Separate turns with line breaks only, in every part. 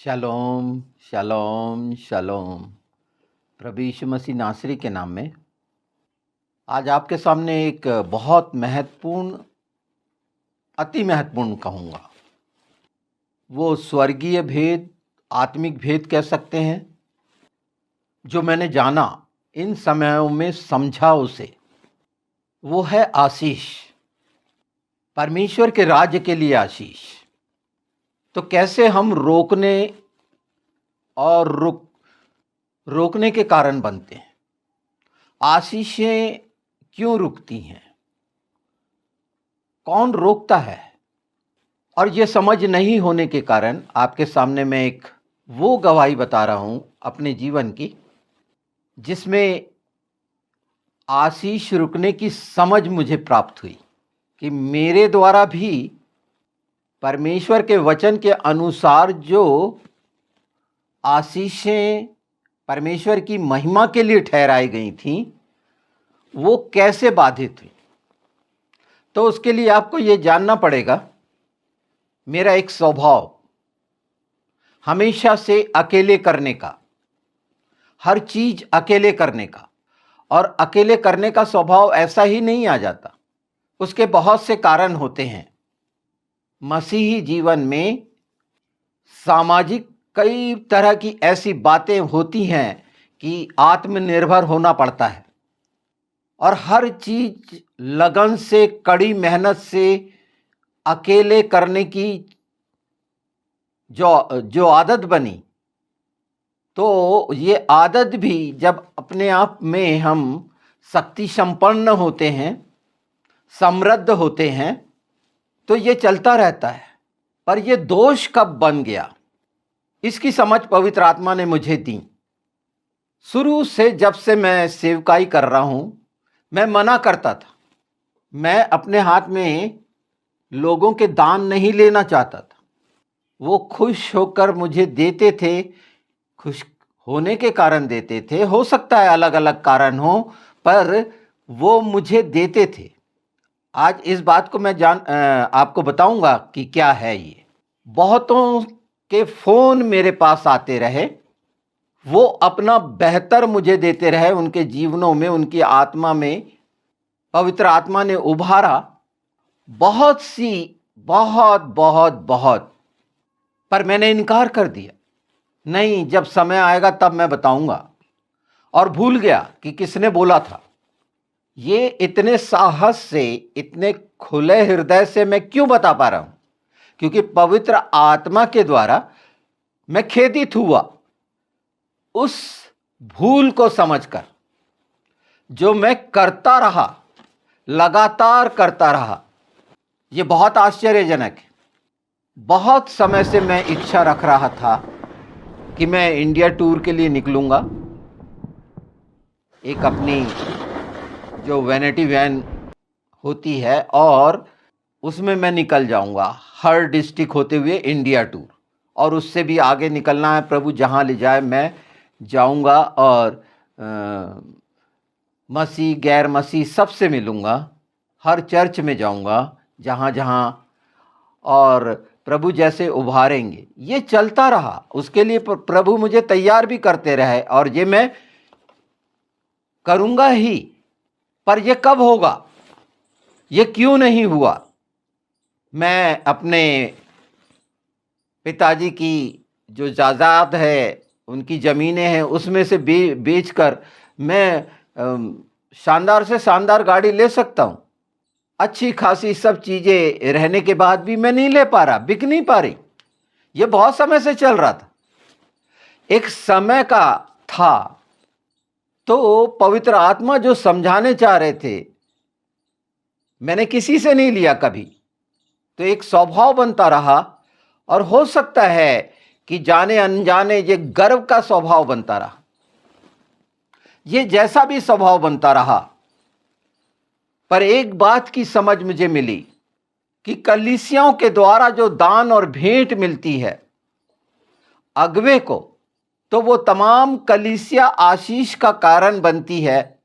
Shalom, shalom, shalom. प्रभु यीशु मसीह नासरी के नाम में आज आपके सामने एक बहुत महत्वपूर्ण, अति महत्वपूर्ण कहूँगा, वो स्वर्गीय भेद, आत्मिक भेद कह सकते हैं, जो मैंने जाना, इन समयों में समझा उसे। वो है आशीष, परमेश्वर के राज्य के लिए आशीष। तो कैसे हम रोकने के कारण बनते हैं? आशीषें क्यों रुकती हैं? कौन रोकता है? और ये समझ नहीं होने के कारण आपके सामने मैं एक वो गवाही बता रहा हूं अपने जीवन की, जिसमें आशीष रुकने की समझ मुझे प्राप्त हुई कि मेरे द्वारा भी परमेश्वर के वचन के अनुसार जो आशीषें परमेश्वर की महिमा के लिए ठहराई गई थीं, वो कैसे बाधित हुई। तो उसके लिए आपको ये जानना पड़ेगा, मेरा एक स्वभाव हमेशा से अकेले करने का, हर चीज अकेले करने का, और अकेले करने का स्वभाव ऐसा ही नहीं आ जाता, उसके बहुत से कारण होते हैं। मसीही जीवन में सामाजिक कई तरह की ऐसी बातें होती हैं कि आत्मनिर्भर होना पड़ता है, और हर चीज लगन से, कड़ी मेहनत से अकेले करने की जो आदत बनी, तो ये आदत भी जब अपने आप में हम शक्ति संपन्न होते हैं, समृद्ध होते हैं, तो ये चलता रहता है। पर ये दोष कब बन गया, इसकी समझ पवित्र आत्मा ने मुझे दी। शुरू से जब से मैं सेवकाई कर रहा हूं, मैं मना करता था। मैं अपने हाथ में लोगों के दान नहीं लेना चाहता था। वो खुश होकर मुझे देते थे, खुश होने के कारण देते थे, हो सकता है अलग अलग कारण हो, पर वो मुझे देते थे। आज इस बात को मैं आपको बताऊंगा कि क्या है ये। बहुतों के फोन मेरे पास आते रहे, वो अपना बेहतर मुझे देते रहे, उनके जीवनों में, उनकी आत्मा में पवित्र आत्मा ने उभारा बहुत बहुत, पर मैंने इनकार कर दिया। नहीं, जब समय आएगा तब मैं बताऊंगा, और भूल गया कि किसने बोला था। ये इतने साहस से, इतने खुले हृदय से मैं क्यों बता पा रहा हूं? क्योंकि पवित्र आत्मा के द्वारा मैं खेदित हुआ उस भूल को समझकर, जो मैं करता रहा, लगातार करता रहा। ये बहुत आश्चर्यजनक है। बहुत समय से मैं इच्छा रख रहा था कि मैं इंडिया टूर के लिए निकलूंगा। एक अपनी जो वैनिटी वैन होती है, और उसमें मैं निकल जाऊंगा हर डिस्ट्रिक्ट होते हुए इंडिया टूर, और उससे भी आगे निकलना है। प्रभु जहां ले जाए मैं जाऊंगा, और मसीह गैर मसीह सबसे मिलूंगा, हर चर्च में जाऊंगा जहां जहां, और प्रभु जैसे उभारेंगे। ये चलता रहा, उसके लिए प्रभु मुझे तैयार भी करते रहे, और ये मैं करूंगा ही। पर ये कब होगा? ये क्यों नहीं हुआ? मैं अपने पिताजी की जो जायदाद है, उनकी ज़मीनें हैं, उसमें से बेचकर मैं शानदार से शानदार गाड़ी ले सकता हूं। अच्छी खासी सब चीज़ें रहने के बाद भी मैं नहीं ले पा रहा, बिक नहीं पा रही। ये बहुत समय से चल रहा था, एक समय का था। तो पवित्र आत्मा जो समझाने चाह रहे थे, मैंने किसी से नहीं लिया कभी, तो एक स्वभाव बनता रहा, और हो सकता है कि जाने अनजाने ये गर्व का स्वभाव बनता रहा। ये जैसा भी स्वभाव बनता रहा, पर एक बात की समझ मुझे मिली कि कलीसियाओं के द्वारा जो दान और भेंट मिलती है अगुवे को, तो वो तमाम कलीसिया आशीष का कारण बनती है,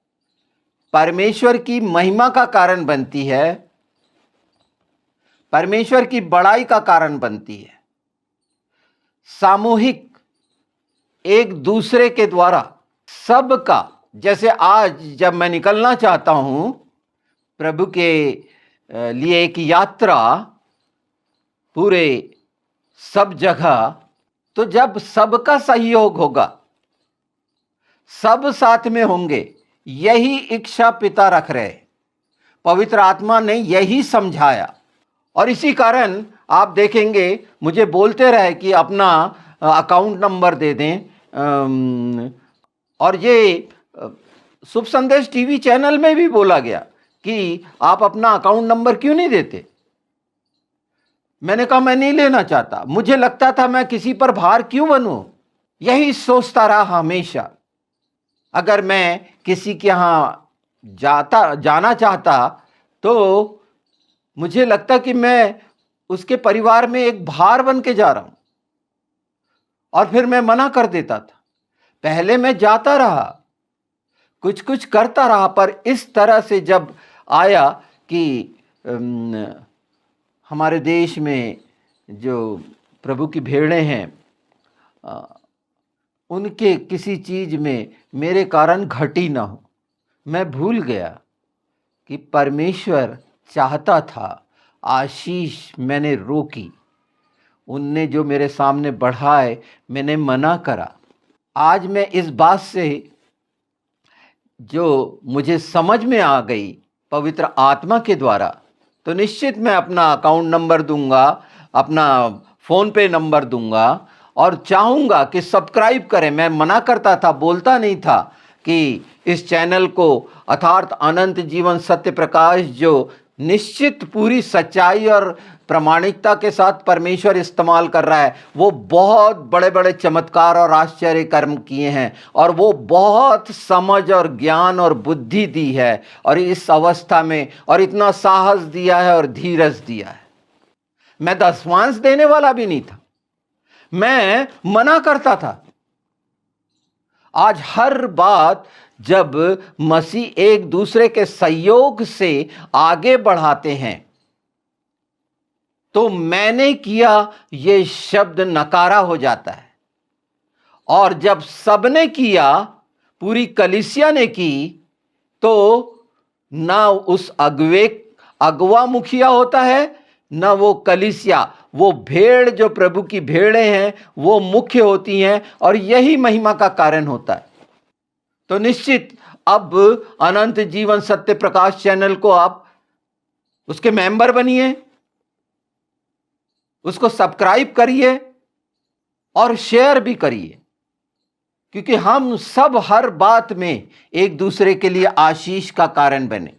परमेश्वर की महिमा का कारण बनती है, परमेश्वर की बड़ाई का कारण बनती है। सामूहिक एक दूसरे के द्वारा सबका, जैसे आज जब मैं निकलना चाहता हूं प्रभु के लिए एक यात्रा पूरे सब जगह, तो जब सबका सहयोग होगा, सब साथ में होंगे, यही इच्छा पिता रख रहे, पवित्र आत्मा ने यही समझाया। और इसी कारण आप देखेंगे मुझे बोलते रहे कि अपना अकाउंट नंबर दे दें। और ये शुभ संदेश टीवी चैनल में भी बोला गया कि आप अपना अकाउंट नंबर क्यों नहीं देते। मैंने कहा मैं नहीं लेना चाहता, मुझे लगता था मैं किसी पर भार क्यों बनूं। यही सोचता रहा हमेशा। अगर मैं किसी के यहाँ जाना चाहता तो मुझे लगता कि मैं उसके परिवार में एक भार बन के जा रहा हूं, और फिर मैं मना कर देता था। पहले मैं जाता रहा, कुछ कुछ करता रहा, पर इस तरह से जब आया कि हमारे देश में जो प्रभु की भेड़ें हैं, उनके किसी चीज में मेरे कारण घटी ना हो। मैं भूल गया कि परमेश्वर चाहता था, आशीष मैंने रोकी, उनने जो मेरे सामने बढ़ाए मैंने मना करा। आज मैं इस बात से जो मुझे समझ में आ गई पवित्र आत्मा के द्वारा, तो निश्चित मैं अपना अकाउंट नंबर दूंगा, अपना फ़ोन पे नंबर दूंगा, और चाहूँगा कि सब्सक्राइब करें। मैं मना करता था, बोलता नहीं था कि इस चैनल को अर्थात अनंत जीवन सत्य प्रकाश, जो निश्चित पूरी सच्चाई और प्रामाणिकता के साथ परमेश्वर इस्तेमाल कर रहा है, वो बहुत बड़े बड़े चमत्कार और आश्चर्य कर्म किए हैं, और वो बहुत समझ और ज्ञान और बुद्धि दी है, और इस अवस्था में और इतना साहस दिया है और धीरज दिया है। मैं दसवांश देने वाला भी नहीं था, मैं मना करता था। आज हर बात जब मसीह एक दूसरे के सहयोग से आगे बढ़ाते हैं, तो मैंने किया ये शब्द नकारा हो जाता है। और जब सबने किया, पूरी कलीसिया ने की, तो ना उस अगवा मुखिया होता है, ना वो कलीसिया, वो भेड़ जो प्रभु की भेड़ें हैं वो मुख्य होती हैं, और यही महिमा का कारण होता है। तो निश्चित अब अनंत जीवन सत्य प्रकाश चैनल को आप उसके मेंबर बनिए, उसको सब्सक्राइब करिए और शेयर भी करिए, क्योंकि हम सब हर बात में एक दूसरे के लिए आशीष का कारण बने।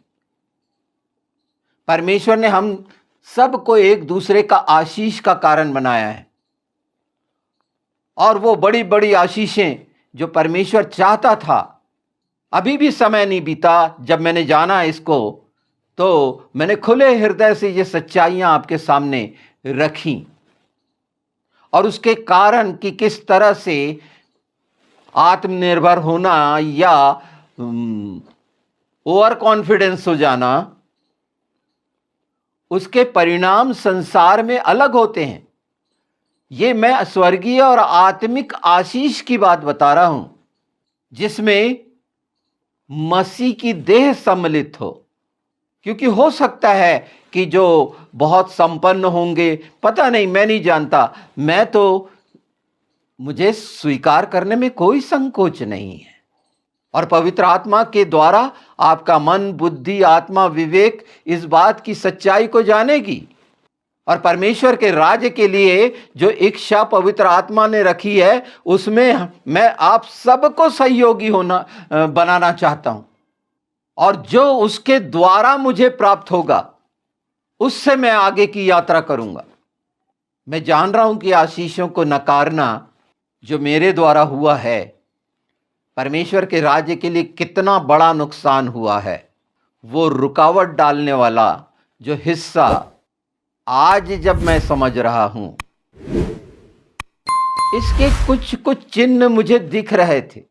परमेश्वर ने हम सबको एक दूसरे का आशीष का कारण बनाया है, और वो बड़ी बड़ी आशीषें जो परमेश्वर चाहता था, अभी भी समय नहीं बीता जब मैंने जाना इसको, तो मैंने खुले हृदय से ये सच्चाइयां आपके सामने रखी, और उसके कारण कि किस तरह से आत्मनिर्भर होना या ओवर कॉन्फिडेंस हो जाना, उसके परिणाम संसार में अलग होते हैं। ये मैं स्वर्गीय और आत्मिक आशीष की बात बता रहा हूं, जिसमें मसीह की देह सम्मिलित हो। क्योंकि हो सकता है कि जो बहुत संपन्न होंगे, पता नहीं, मैं नहीं जानता, मुझे स्वीकार करने में कोई संकोच नहीं है। और पवित्र आत्मा के द्वारा आपका मन, बुद्धि, आत्मा, विवेक इस बात की सच्चाई को जानेगी, और परमेश्वर के राज्य के लिए जो इच्छा पवित्र आत्मा ने रखी है, उसमें मैं आप सबको सहयोगी बनाना चाहता हूं। और जो उसके द्वारा मुझे प्राप्त होगा, उससे मैं आगे की यात्रा करूंगा। मैं जान रहा हूं कि आशीषों को नकारना जो मेरे द्वारा हुआ है, परमेश्वर के राज्य के लिए कितना बड़ा नुकसान हुआ है। वो रुकावट डालने वाला जो हिस्सा आज जब मैं समझ रहा हूं, इसके कुछ कुछ चिन्ह मुझे दिख रहे थे।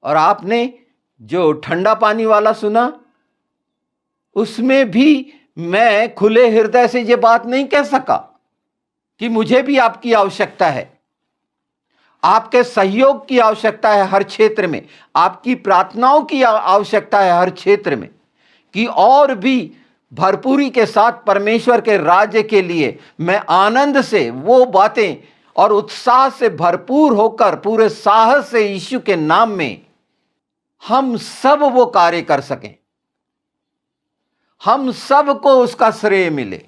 और आपने जो ठंडा पानी वाला सुना, उसमें भी मैं खुले हृदय से ये बात नहीं कह सका कि मुझे भी आपकी आवश्यकता है। आपके सहयोग की आवश्यकता है हर क्षेत्र में, आपकी प्रार्थनाओं की आवश्यकता है हर क्षेत्र में, कि और भी भरपूरी के साथ परमेश्वर के राज्य के लिए मैं आनंद से वो बातें और उत्साह से भरपूर होकर पूरे साहस से यीशु के नाम में हम सब वो कार्य कर सकें, हम सबको उसका श्रेय मिले।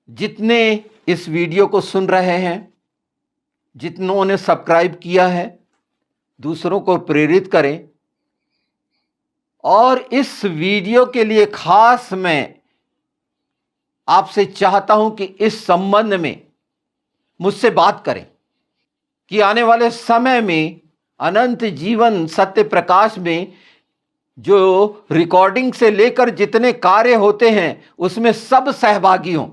जितने इस वीडियो को सुन रहे हैं, जितनों ने सब्सक्राइब किया है, दूसरों को प्रेरित करें। और इस वीडियो के लिए खास मैं आपसे चाहता हूं कि इस संबंध में मुझसे बात करें कि आने वाले समय में अनंत जीवन सत्य प्रकाश में जो रिकॉर्डिंग से लेकर जितने कार्य होते हैं उसमें सब सहभागी हों,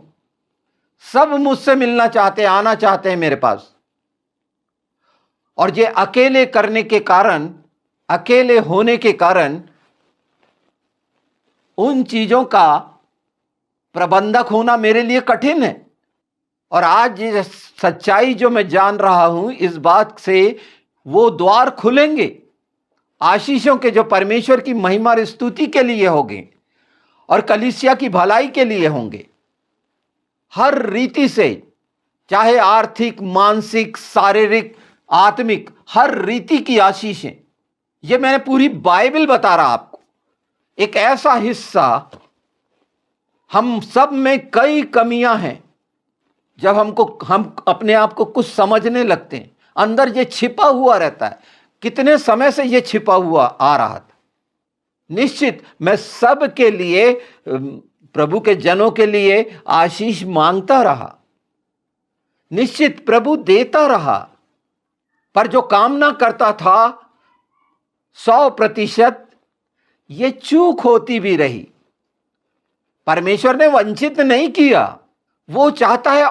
सब मुझसे मिलना चाहते हैं, आना चाहते हैं मेरे पास। और ये अकेले करने के कारण, अकेले होने के कारण उन चीजों का प्रबंधक होना मेरे लिए कठिन है। और आज ये सच्चाई जो मैं जान रहा हूं, इस बात से वो द्वार खुलेंगे आशीषों के, जो परमेश्वर की महिमा और स्तुति के लिए होंगे और कलीसिया की भलाई के लिए होंगे। हर रीति से, चाहे आर्थिक, मानसिक, शारीरिक, आत्मिक, हर रीति की आशीषें। ये मैंने पूरी बाइबल बता रहा आपको। एक ऐसा हिस्सा, हम सब में कई कमियां हैं। जब हम अपने आप को कुछ समझने लगते हैं, अंदर ये छिपा हुआ रहता है। कितने समय से ये छिपा हुआ आ रहा था। निश्चित मैं सब के लिए, प्रभु के जनों के लिए आशीष मांगता रहा, निश्चित प्रभु देता रहा, पर जो कामना करता था 100% ये चूक होती भी रही। परमेश्वर ने वंचित नहीं किया, वो चाहता है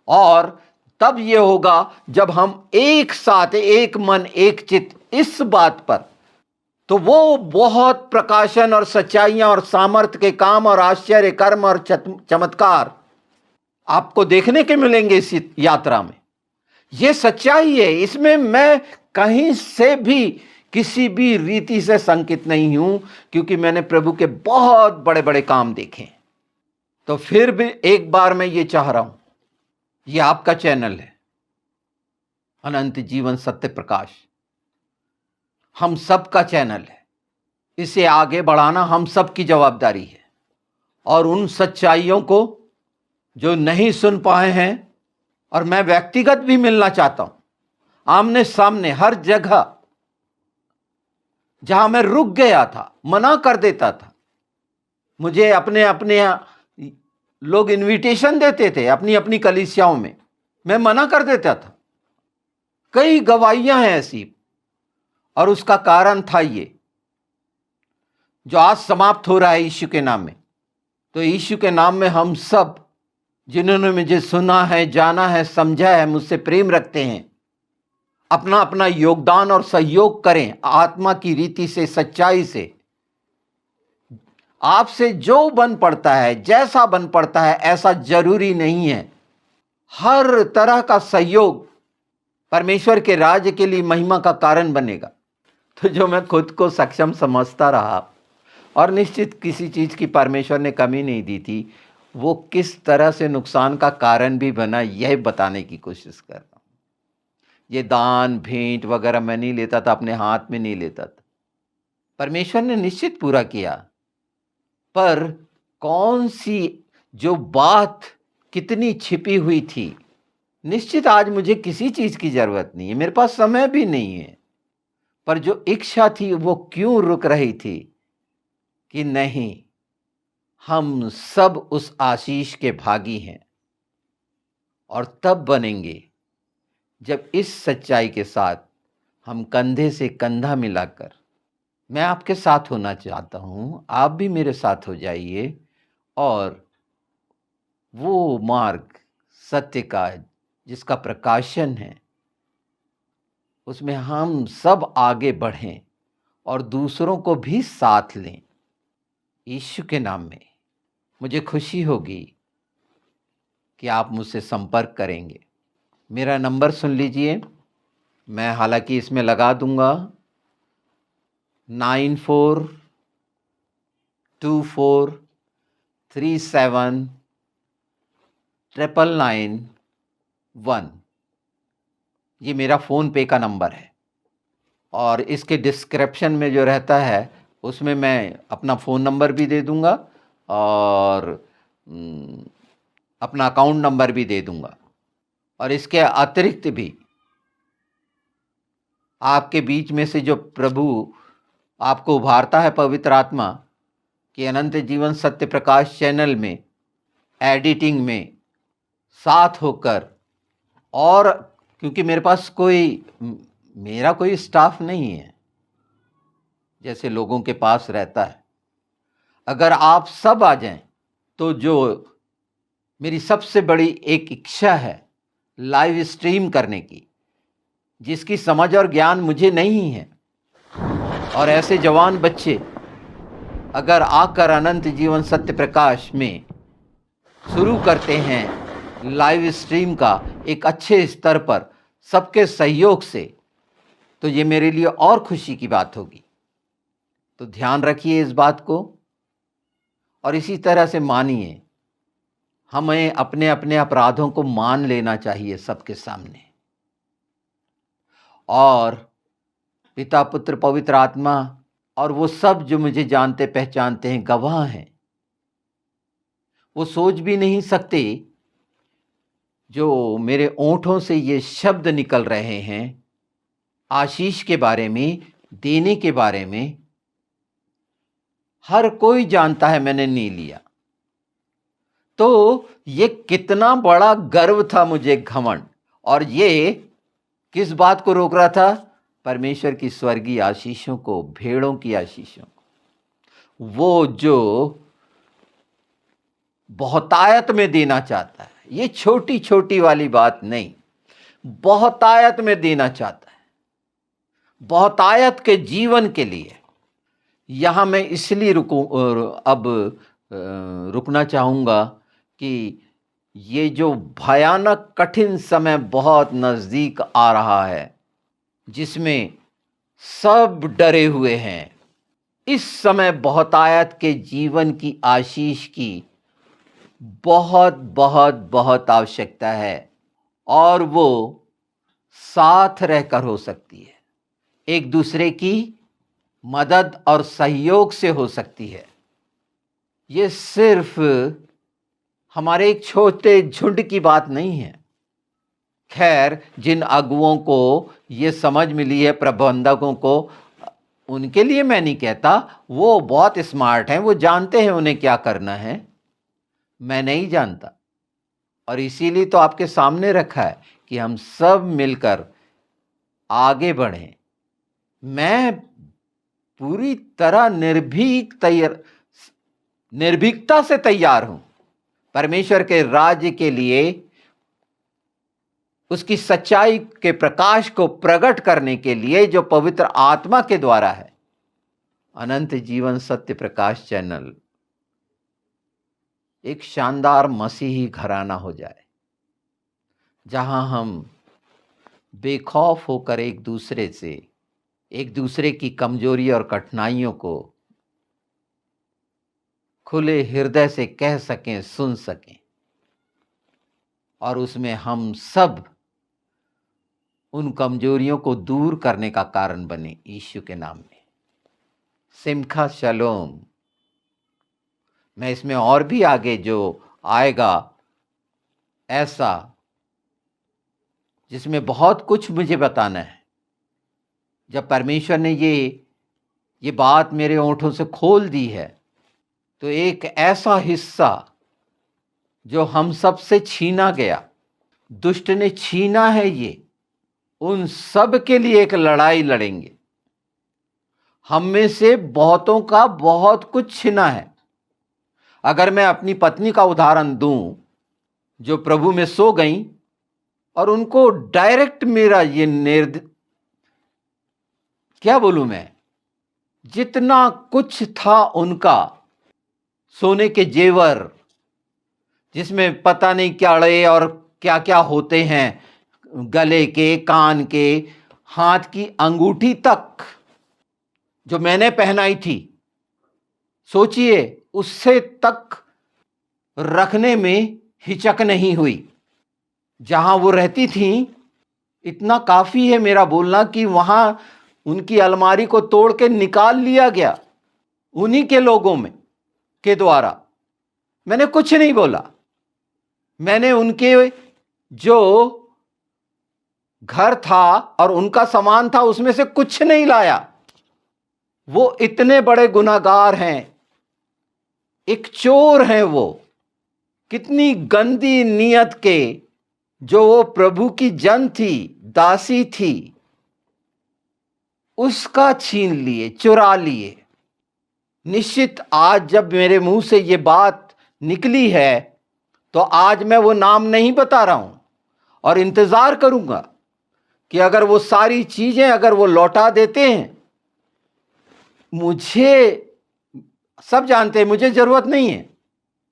और तब ये होगा जब हम एक साथ, एक मन, एक चित्त इस बात पर, तो वो बहुत प्रकाशन और सच्चाइयां और सामर्थ्य के काम और आश्चर्य कर्म और चमत्कार आपको देखने के मिलेंगे इस यात्रा में। ये सच्चाई है, इसमें मैं कहीं से भी किसी भी रीति से संकित नहीं हूं, क्योंकि मैंने प्रभु के बहुत बड़े बड़े काम देखे। तो फिर भी एक बार मैं ये चाह रहा हूं, ये आपका चैनल है अनंत जीवन सत्य प्रकाश, हम सबका चैनल है। इसे आगे बढ़ाना हम सबकी जवाबदारी है। और उन सच्चाइयों को जो नहीं सुन पाए हैं, और मैं व्यक्तिगत भी मिलना चाहता हूं, आमने सामने हर जगह जहां मैं रुक गया था, मना कर देता था। मुझे अपने अपने लोग इनविटेशन देते थे अपनी अपनी कलीसियाओं में, मैं मना कर देता था। कई गवाहियां हैं ऐसी, और उसका कारण था ये जो आज समाप्त हो रहा है यीशु के नाम में। तो यीशु के नाम में हम सब जिन्होंने मुझे सुना है, जाना है, समझा है, मुझसे प्रेम रखते हैं, अपना अपना योगदान और सहयोग करें आत्मा की रीति से, सच्चाई से। आपसे जो बन पड़ता है, जैसा बन पड़ता है, ऐसा जरूरी नहीं है। हर तरह का सहयोग परमेश्वर के राज्य के लिए महिमा का कारण बनेगा। तो जो मैं खुद को सक्षम समझता रहा, और निश्चित किसी चीज की परमेश्वर ने कमी नहीं दी थी, वो किस तरह से नुकसान का कारण भी बना, यह बताने की कोशिश कर रहा हूं। ये दान भेंट वगैरह मैं नहीं लेता था, अपने हाथ में नहीं लेता था। परमेश्वर ने निश्चित पूरा किया, पर कौन सी जो बात कितनी छिपी हुई थी, निश्चित आज मुझे किसी चीज की जरूरत नहीं है, मेरे पास समय भी नहीं है, पर जो इच्छा थी वो क्यों रुक रही थी कि नहीं, हम सब उस आशीष के भागी हैं। और तब बनेंगे जब इस सच्चाई के साथ हम कंधे से कंधा मिलाकर, मैं आपके साथ होना चाहता हूं, आप भी मेरे साथ हो जाइए, और वो मार्ग सत्य का जिसका प्रकाशन है, उसमें हम सब आगे बढ़ें और दूसरों को भी साथ लें। यीशु के नाम में मुझे खुशी होगी कि आप मुझसे संपर्क करेंगे। मेरा नंबर सुन लीजिए, मैं हालांकि इसमें लगा दूंगा 9424379991। ये मेरा फ़ोन पे का नंबर है और इसके डिस्क्रिप्शन में जो रहता है उसमें मैं अपना फ़ोन नंबर भी दे दूंगा और अपना अकाउंट नंबर भी दे दूंगा। और इसके अतिरिक्त भी आपके बीच में से जो प्रभु आपको उभारता है पवित्र आत्मा कि अनंत जीवन सत्य प्रकाश चैनल में एडिटिंग में साथ होकर, और क्योंकि मेरा कोई स्टाफ नहीं है जैसे लोगों के पास रहता है, अगर आप सब आ जाएं तो जो मेरी सबसे बड़ी एक इच्छा है लाइव स्ट्रीम करने की, जिसकी समझ और ज्ञान मुझे नहीं है, और ऐसे जवान बच्चे अगर आकर अनंत जीवन सत्य प्रकाश में शुरू करते हैं लाइव स्ट्रीम का एक अच्छे स्तर पर सबके सहयोग से, तो ये मेरे लिए और खुशी की बात होगी। तो ध्यान रखिए इस बात को और इसी तरह से मानिए। हमें अपने अपने अपराधों को मान लेना चाहिए सबके सामने, और पिता पुत्र पवित्र आत्मा और वो सब जो मुझे जानते पहचानते हैं गवाह हैं। वो सोच भी नहीं सकते जो मेरे ओंठों से ये शब्द निकल रहे हैं आशीष के बारे में, देने के बारे में। हर कोई जानता है मैंने नहीं लिया। तो ये कितना बड़ा गर्व था मुझे, घमंड। और ये किस बात को रोक रहा था? परमेश्वर की स्वर्गीय आशीषों को, भेड़ों की आशीषों को, वो जो बहुतायत में देना चाहता है। ये छोटी छोटी वाली बात नहीं, बहुतायत में देना चाहता है, बहुतायत के जीवन के लिए। यहां मैं इसलिए रुकना चाहूंगा कि ये जो भयानक कठिन समय बहुत नजदीक आ रहा है, जिसमें सब डरे हुए हैं। इस समय बहुतायत के जीवन की आशीष की बहुत बहुत बहुत आवश्यकता है, और वो साथ रहकर हो सकती है, एक दूसरे की मदद और सहयोग से हो सकती है। ये सिर्फ हमारे एक छोटे झुंड की बात नहीं है। खैर, जिन अगुओं को ये समझ मिली है, प्रबंधकों को, उनके लिए मैं नहीं कहता, वो बहुत स्मार्ट हैं, वो जानते हैं उन्हें क्या करना है। मैं नहीं जानता, और इसीलिए तो आपके सामने रखा है कि हम सब मिलकर आगे बढ़ें। मैं पूरी तरह निर्भीकता से तैयार हूं परमेश्वर के राज्य के लिए, उसकी सच्चाई के प्रकाश को प्रकट करने के लिए, जो पवित्र आत्मा के द्वारा है। अनंत जीवन सत्य प्रकाश चैनल एक शानदार मसीही घराना हो जाए, जहां हम बेखौफ होकर एक दूसरे की कमजोरी और कठिनाइयों को खुले हृदय से कह सकें, सुन सकें, और उसमें हम सब उन कमजोरियों को दूर करने का कारण बने, यीशु के नाम में। सिमखा शलोम। मैं इसमें और भी आगे जो आएगा ऐसा, जिसमें बहुत कुछ मुझे बताना है। जब परमेश्वर ने ये बात मेरे ओंठों से खोल दी है, तो एक ऐसा हिस्सा जो हम सब से छीना गया, दुष्ट ने छीना है, ये उन सब के लिए एक लड़ाई लड़ेंगे। हम में से बहुतों का बहुत कुछ छिना है। अगर मैं अपनी पत्नी का उदाहरण दूं, जो प्रभु में सो गई, और उनको डायरेक्ट मेरा ये क्या बोलूं मैं, जितना कुछ था उनका, सोने के जेवर जिसमें पता नहीं क्या अड़े और क्या क्या होते हैं, गले के, कान के, हाथ की अंगूठी तक जो मैंने पहनाई थी, सोचिए उससे तक रखने में हिचक नहीं हुई। जहां वो रहती थी, इतना काफी है मेरा बोलना कि वहां उनकी अलमारी को तोड़ के निकाल लिया गया उन्हीं के लोगों में के द्वारा। मैंने कुछ नहीं बोला। मैंने उनके जो घर था और उनका सामान था उसमें से कुछ नहीं लाया। वो इतने बड़े गुनाहगार हैं, एक चोर हैं वो। कितनी गंदी नियत के जो वो प्रभु की जन थी, दासी थी, उसका छीन लिए, चुरा लिए। निश्चित आज जब मेरे मुंह से ये बात निकली है तो आज मैं वो नाम नहीं बता रहा हूं और इंतजार करूंगा कि अगर वो सारी चीजें अगर वो लौटा देते हैं। मुझे सब जानते हैं, मुझे जरूरत नहीं है।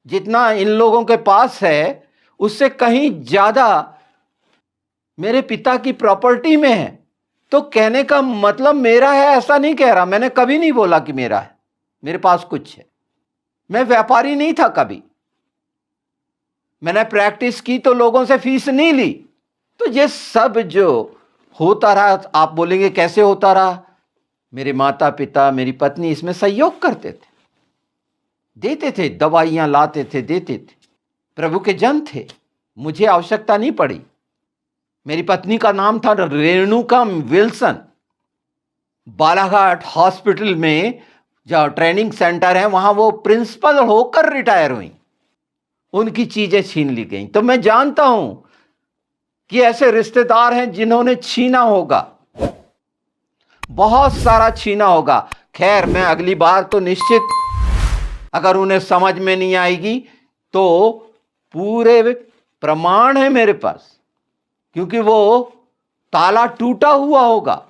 जितना इन लोगों के पास है उससे कहीं ज्यादा मेरे पिता की प्रॉपर्टी में है। तो कहने का मतलब मेरा है ऐसा नहीं कह रहा। मैंने कभी नहीं बोला कि मेरा है, मेरे पास कुछ है। मैं व्यापारी नहीं था कभी। मैंने प्रैक्टिस की तो लोगों से फीस नहीं ली। तो ये सब जो होता रहा, आप बोलेंगे कैसे होता रहा? मेरे माता पिता, मेरी पत्नी इसमें सहयोग करते थे, देते थे, दवाइयां लाते थे, देते थे। प्रभु के जन थे, मुझे आवश्यकता नहीं पड़ी। मेरी पत्नी का नाम था रेणुका विल्सन। बालाघाट हॉस्पिटल में जो ट्रेनिंग सेंटर है वहां वो प्रिंसिपल होकर रिटायर हुई। उनकी चीजें छीन ली गई। तो मैं जानता हूं कि ऐसे रिश्तेदार हैं जिन्होंने छीना होगा, बहुत सारा छीना होगा। खैर, मैं अगली बार तो निश्चित, अगर उन्हें समझ में नहीं आएगी तो पूरे प्रमाण है मेरे पास, क्योंकि वो ताला टूटा हुआ होगा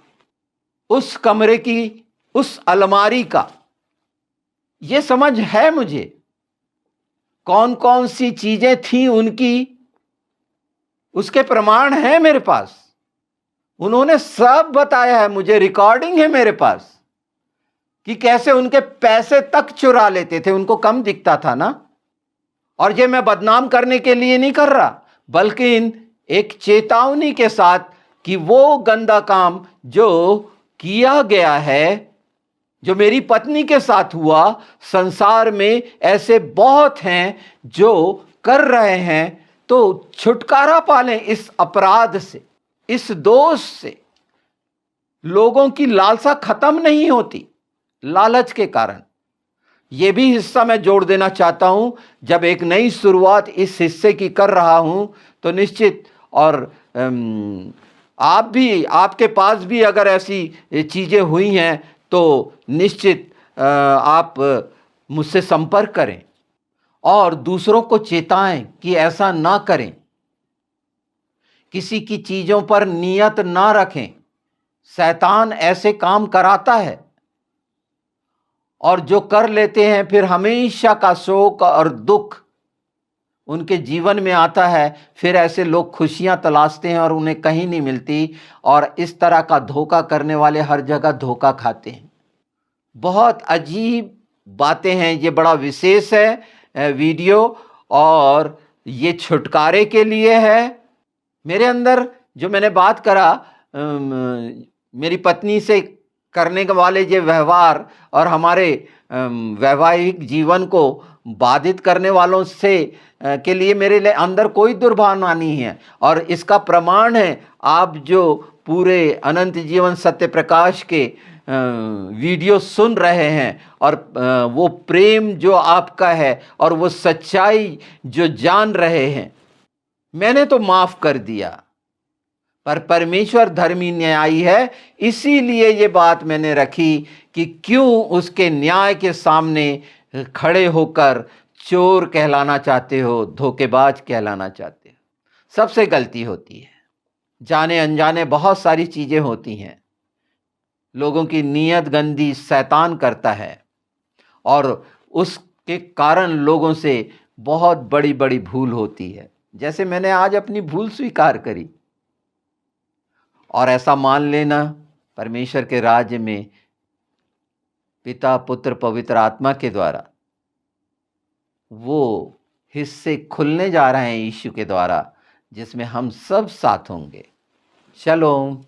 उस कमरे की, उस अलमारी का। ये समझ है मुझे कौन कौन सी चीजें थी उनकी, उसके प्रमाण है मेरे पास। उन्होंने सब बताया है, मुझे रिकॉर्डिंग है मेरे पास कि कैसे उनके पैसे तक चुरा लेते थे। उनको कम दिखता था ना। और ये मैं बदनाम करने के लिए नहीं कर रहा, बल्कि एक चेतावनी के साथ कि वो गंदा काम जो किया गया है, जो मेरी पत्नी के साथ हुआ, संसार में ऐसे बहुत हैं जो कर रहे हैं। तो छुटकारा पालें इस अपराध से, इस दोष से। लोगों की लालसा खत्म नहीं होती लालच के कारण। यह भी हिस्सा मैं जोड़ देना चाहता हूं। जब एक नई शुरुआत इस हिस्से की कर रहा हूं तो निश्चित, और आप भी, आपके पास भी अगर ऐसी चीजें हुई हैं तो निश्चित आप मुझसे संपर्क करें और दूसरों को चेताएं कि ऐसा ना करें। किसी की चीजों पर नियत ना रखें। शैतान ऐसे काम कराता है और जो कर लेते हैं फिर हमेशा का शोक और दुख उनके जीवन में आता है। फिर ऐसे लोग खुशियां तलाशते हैं और उन्हें कहीं नहीं मिलती, और इस तरह का धोखा करने वाले हर जगह धोखा खाते हैं। बहुत अजीब बातें हैं। ये बड़ा विशेष है वीडियो, और ये छुटकारे के लिए है। मेरे अंदर जो मैंने बात करा, मेरी पत्नी से करने के वाले ये व्यवहार और हमारे वैवाहिक जीवन को बाधित करने वालों से के लिए मेरे लिए अंदर कोई दुर्भावना नहीं है। और इसका प्रमाण है आप जो पूरे अनंत जीवन सत्य प्रकाश के वीडियो सुन रहे हैं, और वो प्रेम जो आपका है और वो सच्चाई जो जान रहे हैं। मैंने तो माफ कर दिया, पर परमेश्वर धर्मी न्यायी है। इसीलिए ये बात मैंने रखी कि क्यों उसके न्याय के सामने खड़े होकर चोर कहलाना चाहते हो, धोखेबाज कहलाना चाहते हो। सबसे गलती होती है, जाने अनजाने बहुत सारी चीजें होती हैं। लोगों की नीयत गंदी शैतान करता है और उसके कारण लोगों से बहुत बड़ी बड़ी भूल होती है। जैसे मैंने आज अपनी भूल स्वीकार करी। और ऐसा मान लेना, परमेश्वर के राज्य में पिता, पुत्र, पवित्र आत्मा के द्वारा वो हिस्से खुलने जा रहे हैं यीशु के द्वारा, जिसमें हम सब साथ होंगे। शलोम।